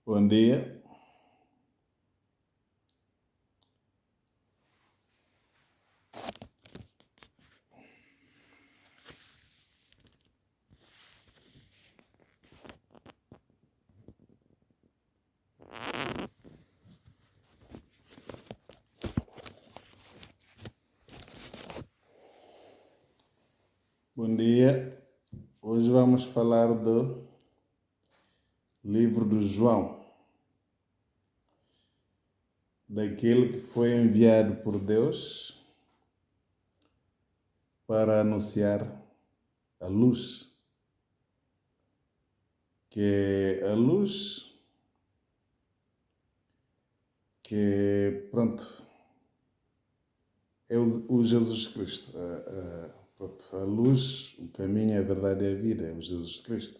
Bom dia. Bom dia. Hoje vamos falar do livro do João, daquele que foi enviado por Deus para anunciar a luz, que é a luz que, é o Jesus Cristo. A luz, o caminho, a verdade e a vida é o Jesus Cristo.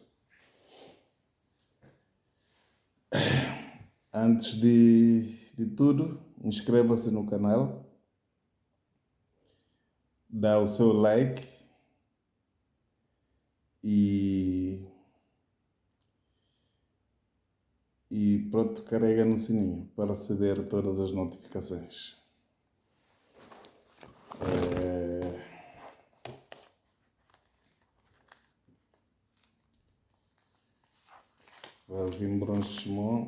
Antes de tudo, inscreva-se no canal, dá o seu like e carrega no sininho para receber todas as notificações. Faz um branchement.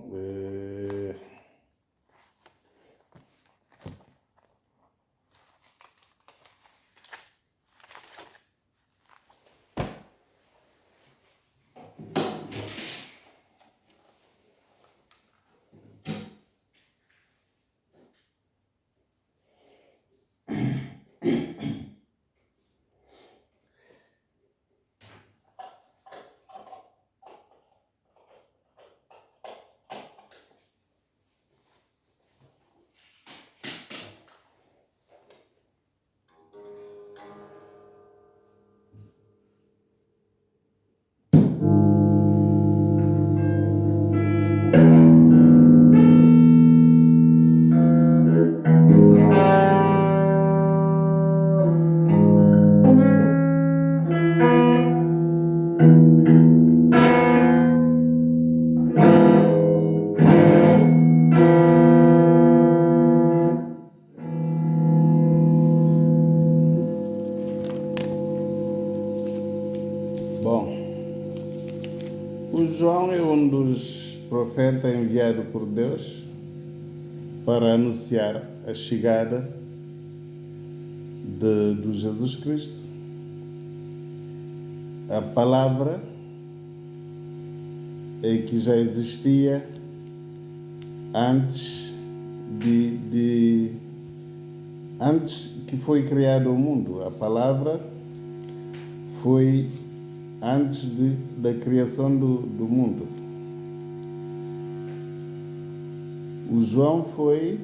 Bom, o João é um dos profetas enviados por Deus para anunciar a chegada do Jesus Cristo. A palavra é que já existia antes antes que foi criado o mundo. A palavra foi antes da criação do mundo. O João foi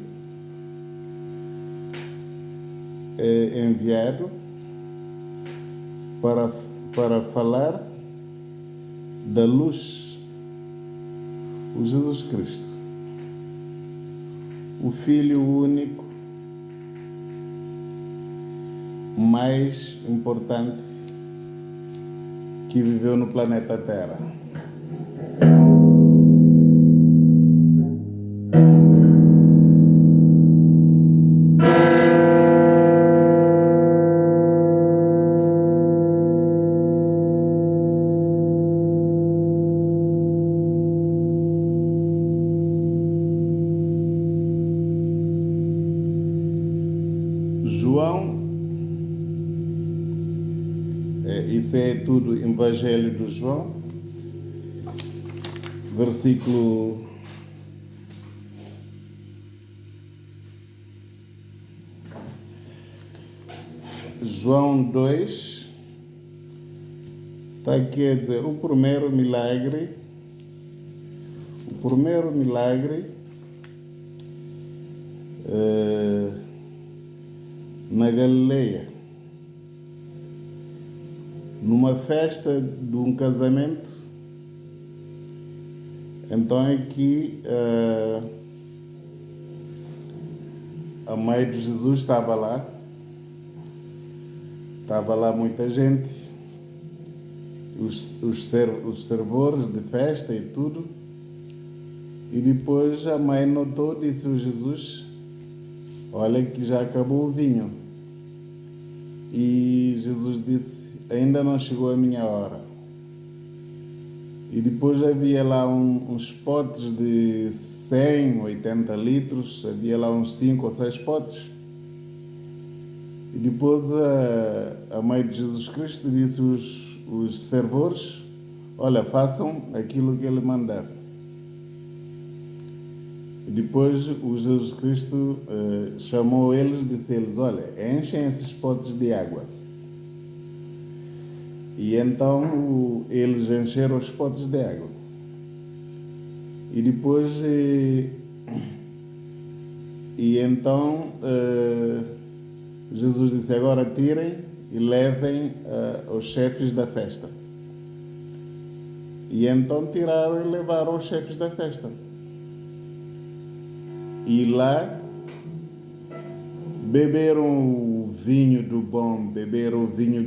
enviado para falar da luz, o Jesus Cristo, o Filho único, mais importante que viveu no planeta Terra. João, isso é tudo Evangelho do João, versículo João 2, está aqui a dizer o primeiro milagre na Galileia, numa festa de um casamento. Então aqui a mãe de Jesus estava lá muita gente, os servores de festa e tudo, E depois a mãe notou, disse o Jesus: olha que já acabou o vinho. E Jesus disse: ainda não chegou a minha hora. E depois havia lá uns potes de 100, 80 litros, havia lá uns 5 ou 6 potes. E depois a mãe de Jesus Cristo disse os servores: olha, façam aquilo que ele mandar. E depois o Jesus Cristo chamou eles e disse-lhes: olha, enchem esses potes de água. E então eles encheram os potes de água. E depois então Jesus disse: agora tirem e levem os chefes da festa. E então tiraram e levaram os chefes da festa. E lá beberam o vinho do bom, que o vinho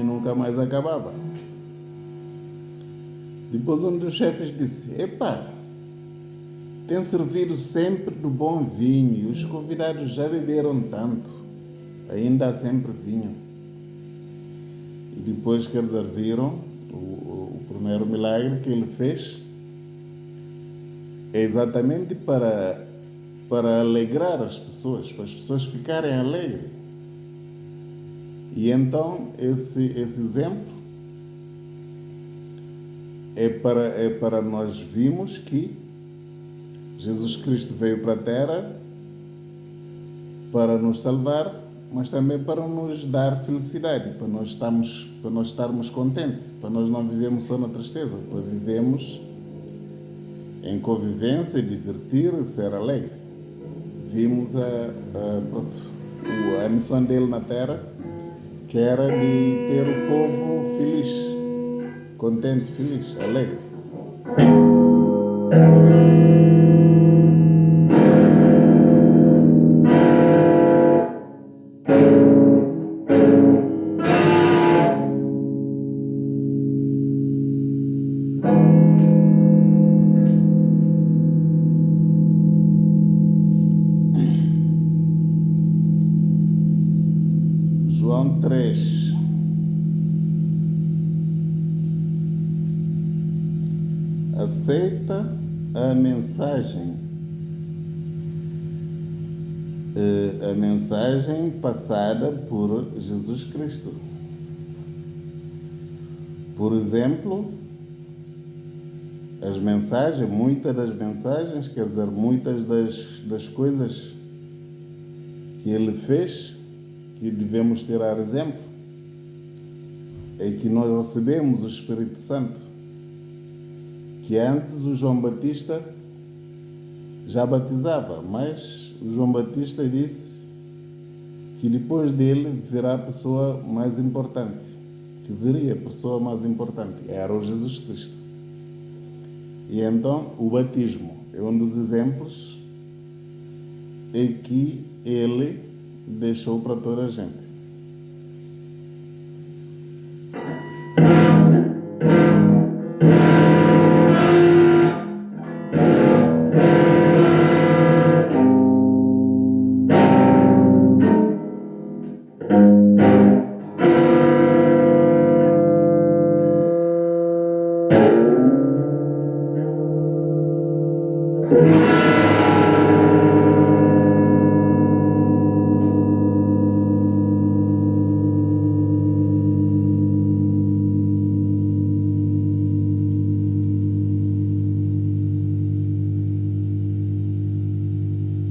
nunca mais acabava. Depois um dos chefes disse: epá, tem servido sempre do bom vinho, e os convidados já beberam tanto, ainda há sempre vinho. E depois que eles viram o primeiro milagre que ele fez, é exatamente para alegrar as pessoas, para as pessoas ficarem alegres. E então esse exemplo é para nós vermos que Jesus Cristo veio para a Terra para nos salvar, mas também para nos dar felicidade, para nós estarmos contentes, para nós não vivemos só na tristeza, para vivemos em convivência, divertir, ser alegre. Vimos a missão dele na Terra, que era de ter o povo feliz, contente, feliz, alegre. João 3. Aceita a mensagem passada por Jesus Cristo. Por exemplo, muitas das mensagens, quer dizer, muitas das coisas que ele fez, que devemos tirar exemplo, é que nós recebemos o Espírito Santo, que antes o João Batista já batizava, mas o João Batista disse que depois dele virá a pessoa mais importante, era o Jesus Cristo. E então o batismo é um dos exemplos que ele deixou para toda a gente.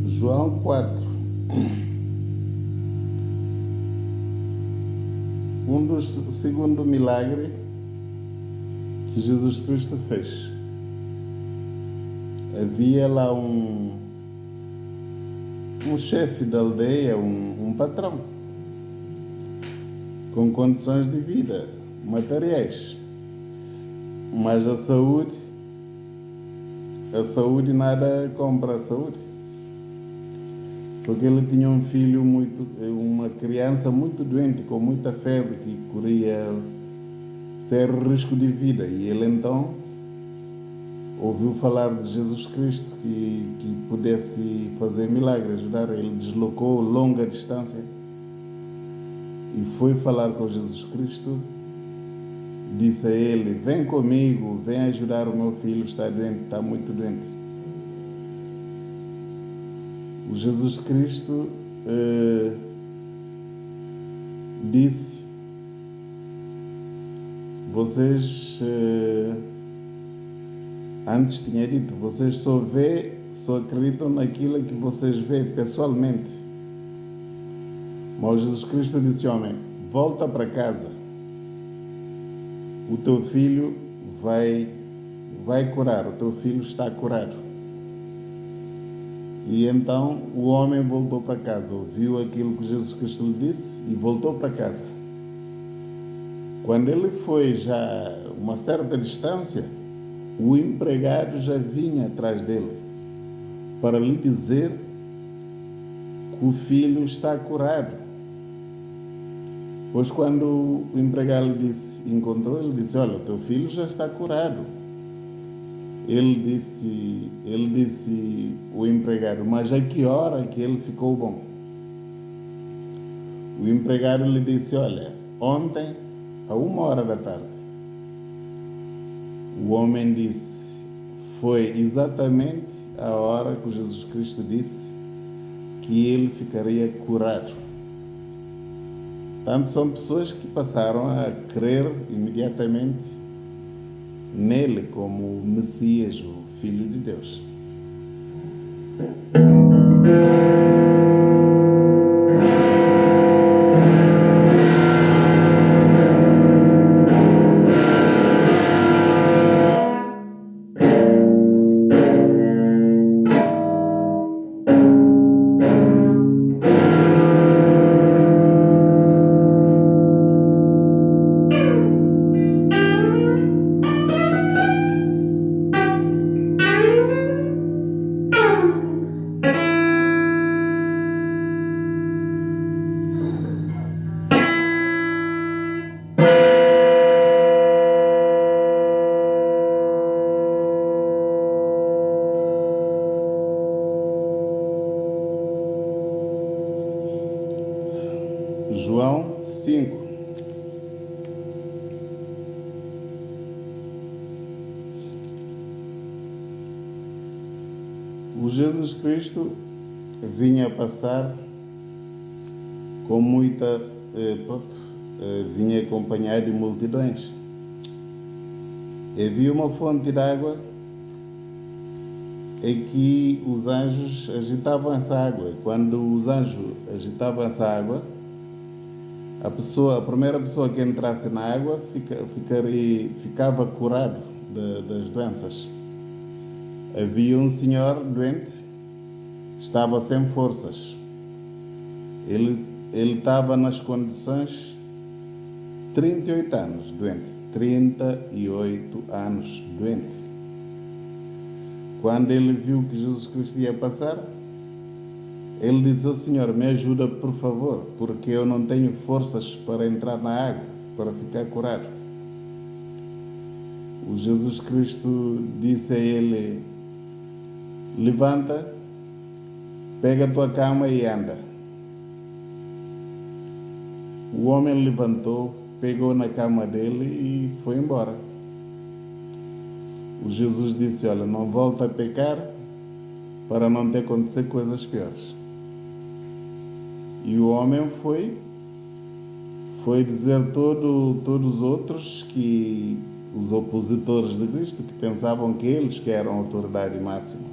João 4. Segundo milagre que Jesus Cristo fez. Havia lá um chefe da aldeia, um patrão, com condições de vida materiais, mas a saúde nada compra a saúde. Só que ele tinha um filho uma criança muito doente, com muita febre, que corria sério risco de vida. E ele então ouviu falar de Jesus Cristo que pudesse fazer milagre, ajudar. Ele deslocou longa distância e foi falar com Jesus Cristo. Disse a ele: vem comigo, vem ajudar o meu filho, está doente, está muito doente. O Jesus Cristo disse: vocês, antes tinha dito, vocês só acreditam naquilo que vocês veem pessoalmente. Mas Jesus Cristo disse: homem, volta para casa. O teu filho vai curar, o teu filho está curado. E então o homem voltou para casa, ouviu aquilo que Jesus Cristo lhe disse e voltou para casa. Quando ele foi já uma certa distância, o empregado já vinha atrás dele para lhe dizer que o filho está curado. Pois quando o empregado encontrou, ele disse: olha, teu filho já está curado. Ele disse o empregado: mas a que hora que ele ficou bom? O empregado lhe disse: olha, ontem, a 1h da tarde. O homem disse: foi exatamente a hora que Jesus Cristo disse que ele ficaria curado. Tanto são pessoas que passaram a crer imediatamente nele como o Messias, o Filho de Deus. João 5. O Jesus Cristo vinha passar com muita... vinha acompanhado de multidões. Havia uma fonte de água em que os anjos agitavam essa água. Quando os anjos agitavam essa água, a primeira pessoa que entrasse na água ficava curado das doenças. Havia um senhor doente, estava sem forças. Ele estava nas condições 38 anos doente. 38 anos doente. Quando ele viu que Jesus Cristo ia passar, ele disse: "Oh Senhor, me ajuda por favor, porque eu não tenho forças para entrar na água, para ficar curado." O Jesus Cristo disse a ele: "Levanta, pega a tua cama e anda." O homem levantou, pegou na cama dele e foi embora. O Jesus disse: "Olha, não volta a pecar para não te acontecer coisas piores." E o homem foi dizer todos os outros, que os opositores de Cristo, que pensavam que eles que eram a autoridade máxima.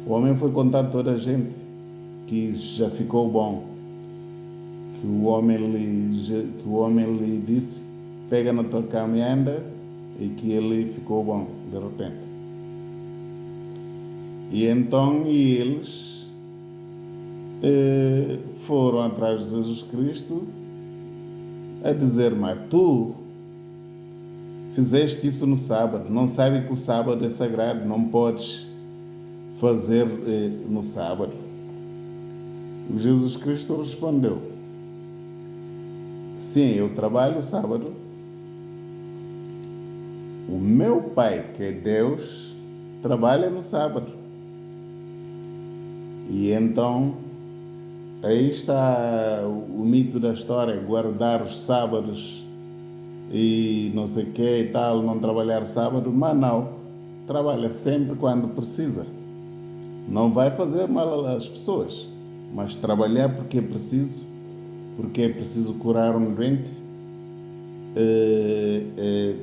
O homem foi contar a toda a gente que já ficou bom, que o homem lhe disse: "Pega na tua cama e anda", e que ele ficou bom de repente. E então eles foram atrás de Jesus Cristo a dizer: "Mas tu fizeste isso no sábado, não sabe que o sábado é sagrado, não podes fazer no sábado." O Jesus Cristo respondeu: "Sim, eu trabalho sábado. O meu Pai, que é Deus, trabalha no sábado. E então, aí está o mito da história, guardar os sábados e não sei o que e tal, não trabalhar sábado, mas não, trabalha sempre quando precisa. Não vai fazer mal às pessoas, mas trabalhar porque é preciso curar um doente,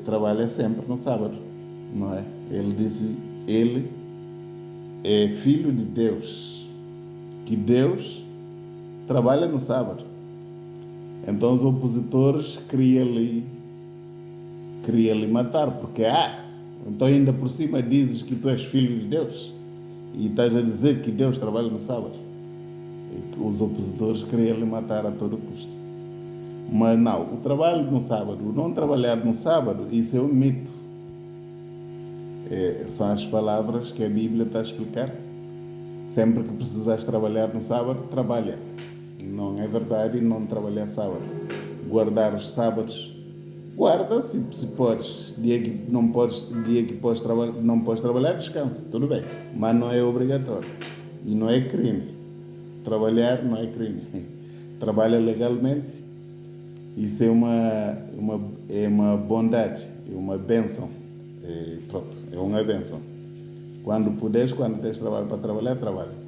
trabalha sempre no sábado, não é? Ele disse, ele é filho de Deus, que Deus trabalha no sábado. Então os opositores queriam lhe matar, porque então ainda por cima dizes que tu és filho de Deus e estás a dizer que Deus trabalha no sábado. E os opositores queriam lhe matar a todo custo. Mas não, o trabalho no sábado, o não trabalhar no sábado, isso é um mito. São as palavras que a Bíblia está a explicar. Sempre que precisas trabalhar no sábado, trabalha. Não é verdade não trabalhar sábado. Guardar os sábados, guarda se podes. Dia que não podes não podes trabalhar, descansa, tudo bem. Mas não é obrigatório. E não é crime. Trabalhar não é crime. Trabalha legalmente. Isso é uma bondade, é uma bênção. Pronto, é uma bênção. Quando tens trabalho para trabalhar, trabalha.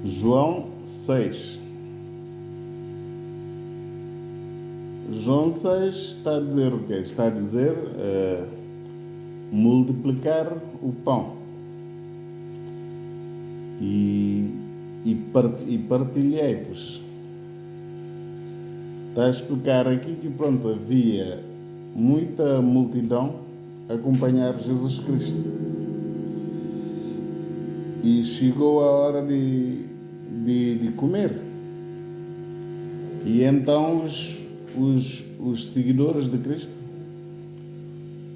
João 6. João 6 está a dizer o quê? Está a dizer multiplicar o pão e partilhei-vos. Está a explicar aqui que pronto, havia muita multidão a acompanhar Jesus Cristo. E chegou a hora de comer. E então os seguidores de Cristo,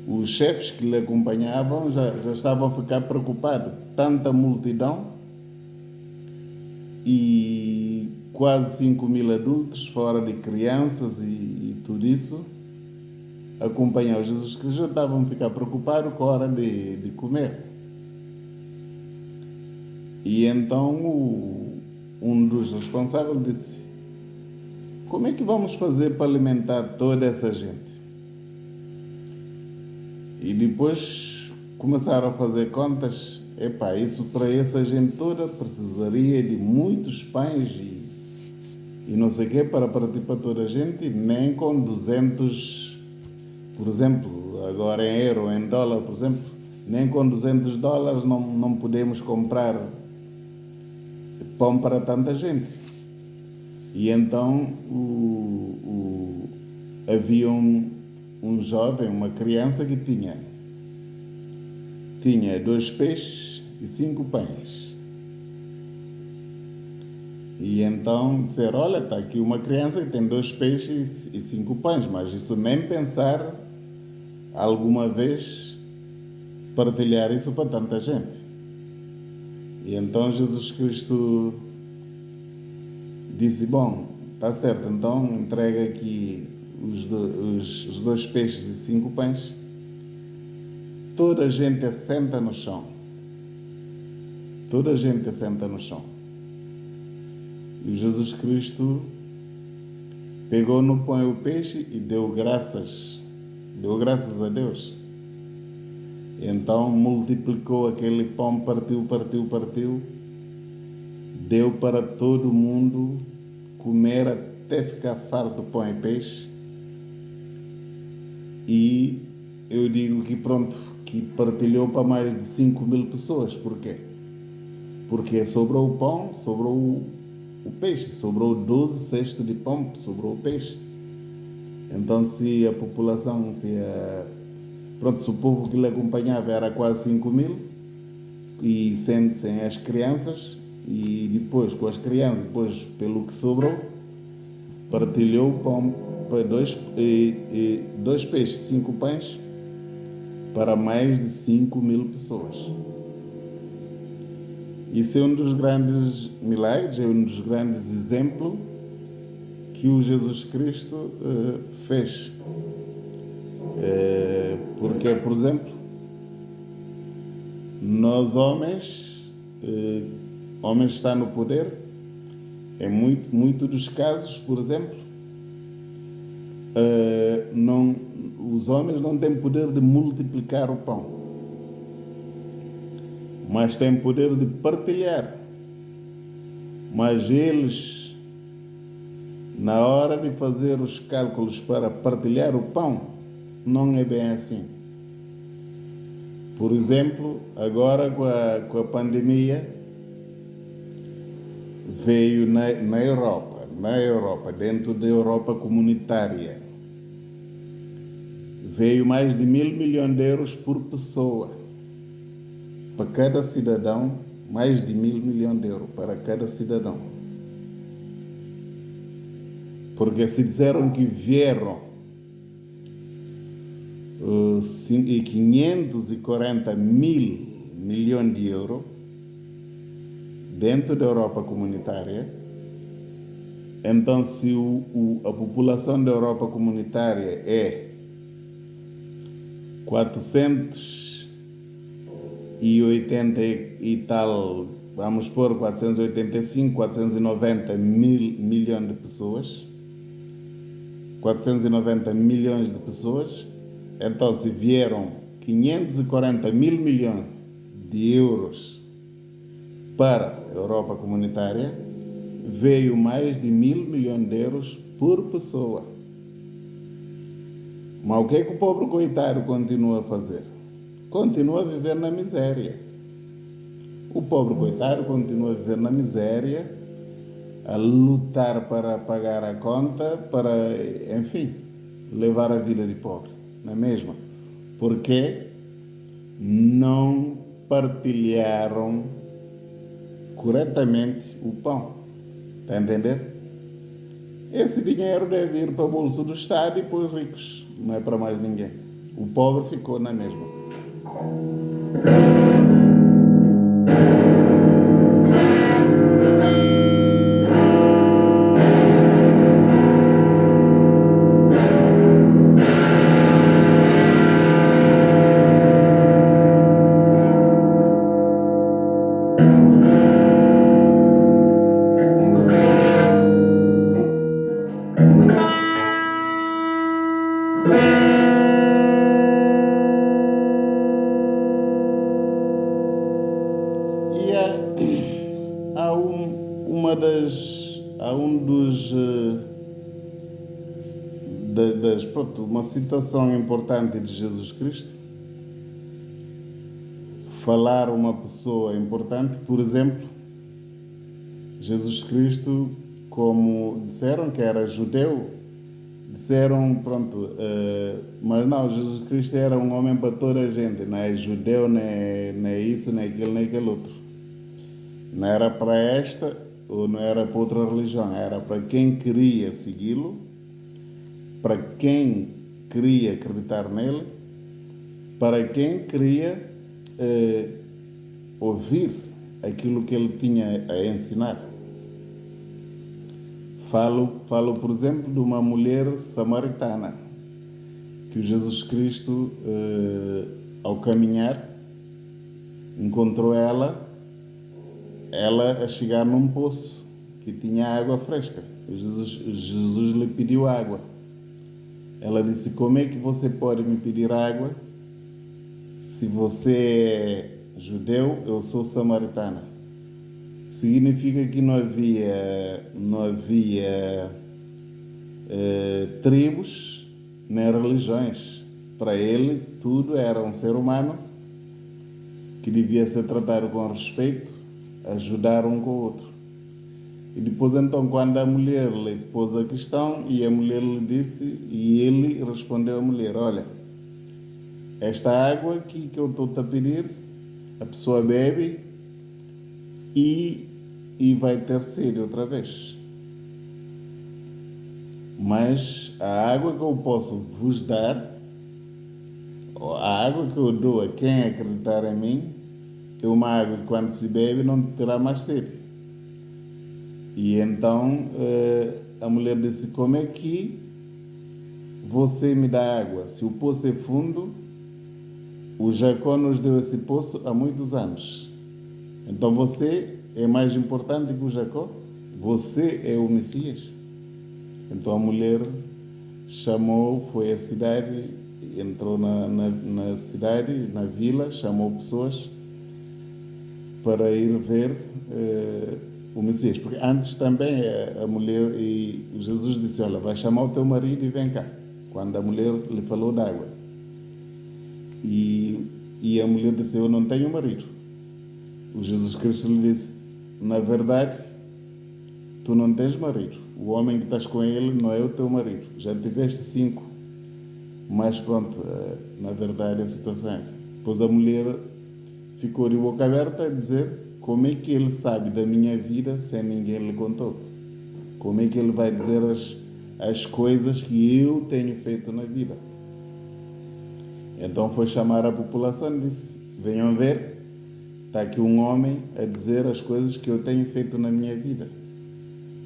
os chefes que lhe acompanhavam, já estavam a ficar preocupados. Tanta multidão e quase 5.000 adultos, fora de crianças e tudo isso, acompanhar Jesus Cristo, já estavam a ficar preocupados com a hora de comer. E então um dos responsáveis disse: como é que vamos fazer para alimentar toda essa gente? E depois começaram a fazer contas. Isso para essa gente toda precisaria de muitos pães e não sei o quê para partir para toda a gente, nem com 200, por exemplo, agora em euro, em dólar, por exemplo, nem com $200 não podemos comprar pão para tanta gente. E então havia um jovem, uma criança que tinha 2 peixes e 5 pães. E então disseram: olha, está aqui uma criança que tem 2 peixes e 5 pães, mas isso nem pensar alguma vez partilhar isso para tanta gente. E então Jesus Cristo disse: bom, está certo, então entrega aqui os 2 peixes e 5 pães. Toda a gente assenta no chão. Toda a gente assenta no chão. E Jesus Cristo pegou no pão e o peixe e deu graças a Deus. Então multiplicou aquele pão, partiu, deu para todo mundo comer até ficar farto de pão e peixe. E eu digo que pronto, que partilhou para mais de 5.000 pessoas. Por quê? Porque sobrou o pão, sobrou o peixe, sobrou 12 cestos de pão, sobrou o peixe. Então se a população, se o povo que lhe acompanhava era quase 5.000, e sem as crianças, e depois com as crianças, depois pelo que sobrou, partilhou o pão para dois peixes, 5 pães, para mais de 5.000 pessoas. Isso é um dos grandes milagres, é um dos grandes exemplos que o Jesus Cristo fez. Porque, por exemplo, nós homens está no poder, em muito dos casos, por exemplo, os homens não têm poder de multiplicar o pão, mas têm poder de partilhar. Mas eles, na hora de fazer os cálculos para partilhar o pão, não é bem assim. Por exemplo, agora com a pandemia, veio na Europa, dentro da Europa comunitária, veio mais de 1.000 milhões de euros por pessoa. Para cada cidadão, mais de 1.000 milhões de euros para cada cidadão. Porque se disseram que vieram 540 mil milhões de euros dentro da Europa comunitária, então se a população da Europa comunitária é 480 e tal, vamos pôr 485, 490 mil milhões de pessoas, 490 milhões de pessoas, então se vieram 540 mil milhões de euros para a Europa comunitária, veio mais de 1.000 milhões de euros por pessoa. Mas o que é que o pobre coitado continua a fazer? Continua a viver na miséria. O pobre coitado continua a viver na miséria, a lutar para pagar a conta, para, enfim, levar a vida de pobre, não é mesmo? Porque não partilharam corretamente o pão. Está a entender? Esse dinheiro deve ir para o bolso do Estado e para os ricos, não é para mais ninguém. O pobre ficou na mesma. E há uma citação importante de Jesus Cristo, falar uma pessoa importante, por exemplo, Jesus Cristo, como disseram que era judeu, disseram, mas não, Jesus Cristo era um homem para toda a gente, não é judeu, nem é isso, nem aquilo, nem aquele outro. Não era para esta ou não era para outra religião, era para quem queria segui-lo, para quem queria acreditar nele, para quem queria ouvir aquilo que ele tinha a ensinar. Falo, por exemplo, de uma mulher samaritana, que o Jesus Cristo, ao caminhar, encontrou ela a chegar num poço que tinha água fresca. Jesus lhe pediu água. Ela disse: como é que você pode me pedir água se você é judeu, eu sou samaritana? significa que não havia tribos nem religiões. Para ele, tudo era um ser humano que devia ser tratado com respeito, ajudar um com o outro. E depois, então, quando a mulher lhe pôs a questão, e a mulher lhe disse, e ele respondeu à mulher: olha, esta água aqui que eu estou a pedir, a pessoa bebe e vai ter sede outra vez. Mas a água que eu posso vos dar, a água que eu dou a quem acreditar em mim, é uma água que quando se bebe não terá mais sede. E então a mulher disse: como é que você me dá água? Se o poço é fundo, o Jacó nos deu esse poço há muitos anos. Então você é mais importante que o Jacó? Você é o Messias? Então a mulher chamou, foi à cidade, entrou na cidade, na vila, chamou pessoas para ir ver o Messias. Porque antes também a mulher, e Jesus disse: olha, vai chamar o teu marido e vem cá. Quando a mulher lhe falou d'água. E a mulher disse: eu não tenho marido. O Jesus Cristo lhe disse: na verdade, tu não tens marido. O homem que estás com ele não é o teu marido. Já tiveste 5. Mas pronto, na verdade a situação é essa. Depois a mulher ficou de boca aberta a dizer: como é que ele sabe da minha vida sem ninguém lhe contou? Como é que ele vai dizer as coisas que eu tenho feito na vida? Então foi chamar a população e disse: venham ver, está aqui um homem a dizer as coisas que eu tenho feito na minha vida.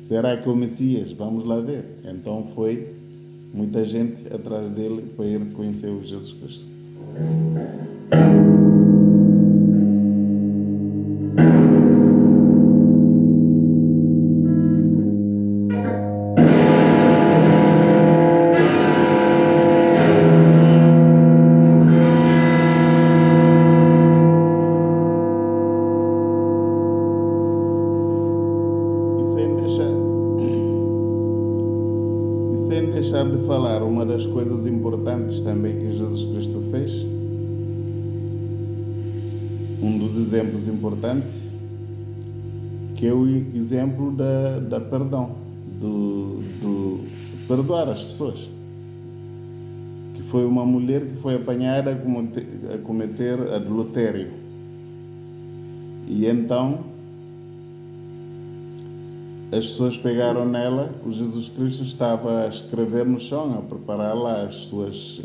Será que é o Messias? Vamos lá ver. Então foi muita gente atrás dele para ir conhecer o Jesus Cristo. E sem deixar de falar, uma das coisas importantes também que Jesus Cristo fez, um dos exemplos importantes, que é o exemplo da perdão, do perdoar as pessoas. Que foi uma mulher que foi apanhada a cometer adultério. E então as pessoas pegaram nela, o Jesus Cristo estava a escrever no chão, a preparar lá as suas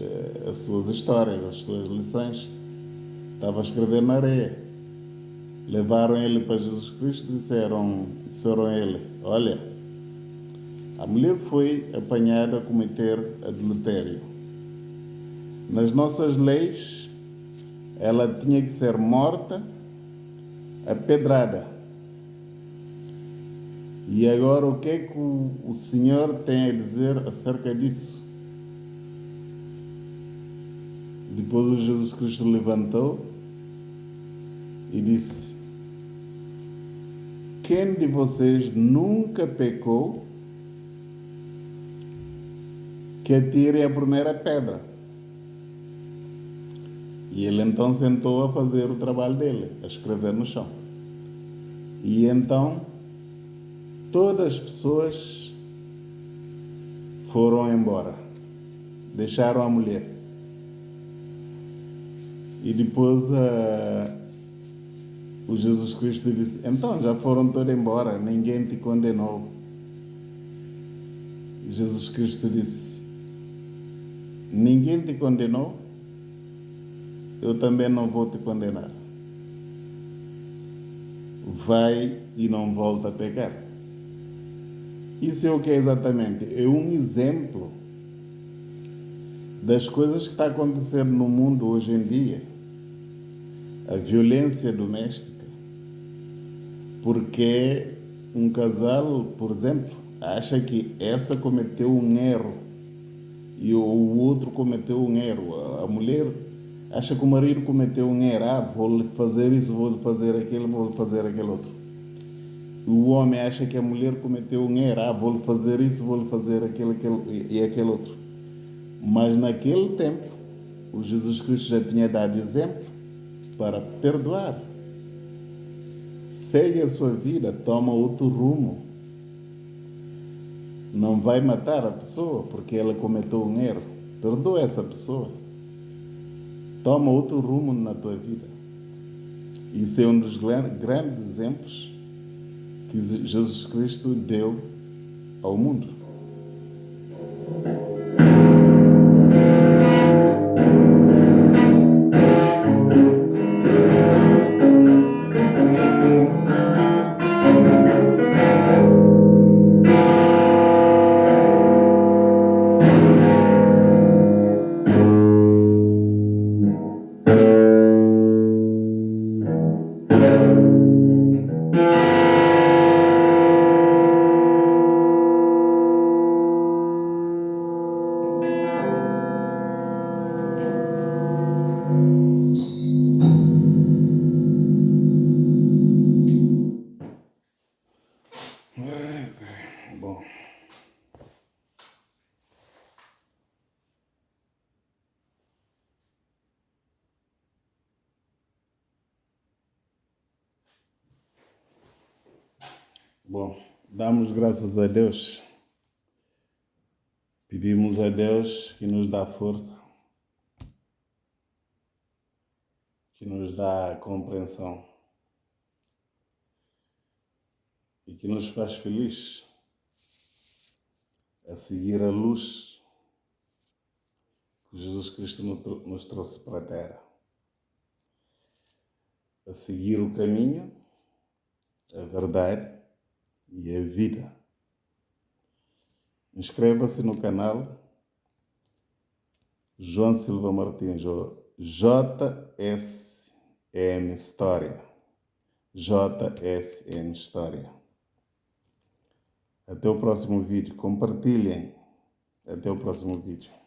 histórias, as suas lições. Estava a escrever na areia. Levaram ele para Jesus Cristo e disseram a ele: olha, a mulher foi apanhada a cometer adultério. Nas nossas leis, ela tinha que ser morta apedrada. E agora o que é que o Senhor tem a dizer acerca disso? Depois o Jesus Cristo levantou e disse: quem de vocês nunca pecou, que atire a primeira pedra. E ele então sentou a fazer o trabalho dele, a escrever no chão. E então todas as pessoas foram embora, deixaram a mulher. E depois o Jesus Cristo disse: então já foram todos embora, ninguém te condenou. E Jesus Cristo disse: ninguém te condenou, eu também não vou te condenar. Vai e não volta a pecar. Isso é o que é exatamente? É um exemplo das coisas que está acontecendo no mundo hoje em dia. A violência doméstica. Porque um casal, por exemplo, acha que essa cometeu um erro e o outro cometeu um erro. A mulher acha que o marido cometeu um erro. Vou-lhe fazer isso, vou-lhe fazer aquilo, vou-lhe fazer aquele outro. O homem acha que a mulher cometeu um erro, vou-lhe fazer isso, vou-lhe fazer aquele e aquele outro. Mas naquele tempo, o Jesus Cristo já tinha dado exemplo para perdoar. Segue a sua vida, toma outro rumo. Não vai matar a pessoa porque ela cometeu um erro. Perdoa essa pessoa. Toma outro rumo na tua vida. Isso é um dos grandes exemplos que Jesus Cristo deu ao mundo. Bom. Bom, damos graças a Deus. Pedimos a Deus que nos dá força, que nos dá compreensão e que nos faz felizes a seguir a luz que Jesus Cristo nos trouxe para a Terra. A seguir o caminho, a verdade e a vida. Inscreva-se no canal João Silva Martins, JSN História. JSN História. Até o próximo vídeo. Compartilhem. Até o próximo vídeo.